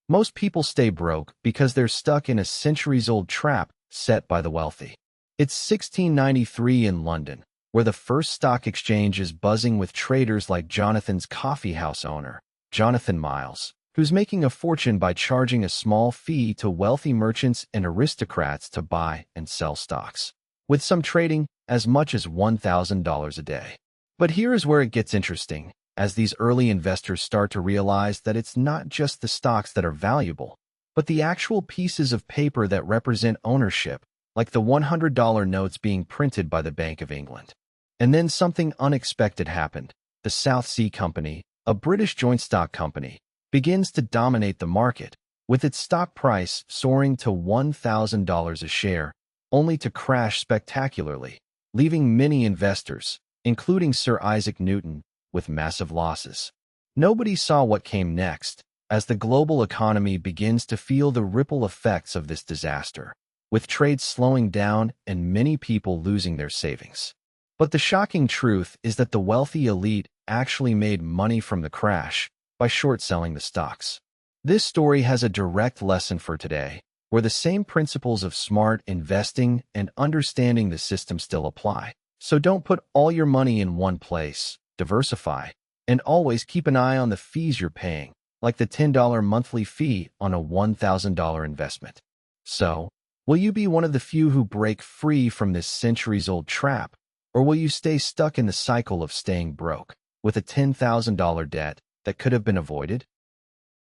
Most people stay broke because they're stuck in a centuries-old trap set by the wealthy. It's 1693 in London, where the first stock exchange is buzzing with traders like Jonathan's coffee house owner, Jonathan Miles, who's making a fortune by charging a small fee to wealthy merchants and aristocrats to buy and sell stocks, with some trading as much as $1,000 a day. But here is where it gets interesting, as these early investors start to realize that it's not just the stocks that are valuable, but the actual pieces of paper that represent ownership, like the $100 notes being printed by the Bank of England. And then something unexpected happened. The South Sea Company, a British joint stock company, begins to dominate the market, with its stock price soaring to $1,000 a share, only to crash spectacularly, leaving many investors, including Sir Isaac Newton, with massive losses. Nobody saw what came next, as the global economy begins to feel the ripple effects of this disaster, with trade slowing down and many people losing their savings. But the shocking truth is that the wealthy elite actually made money from the crash by short-selling the stocks. This story has a direct lesson for today, where the same principles of smart investing and understanding the system still apply. So don't put all your money in one place. Diversify, and always keep an eye on the fees you're paying, like the $10 monthly fee on a $1,000 investment. So, will you be one of the few who break free from this centuries-old trap, or will you stay stuck in the cycle of staying broke, with a $10,000 debt that could have been avoided?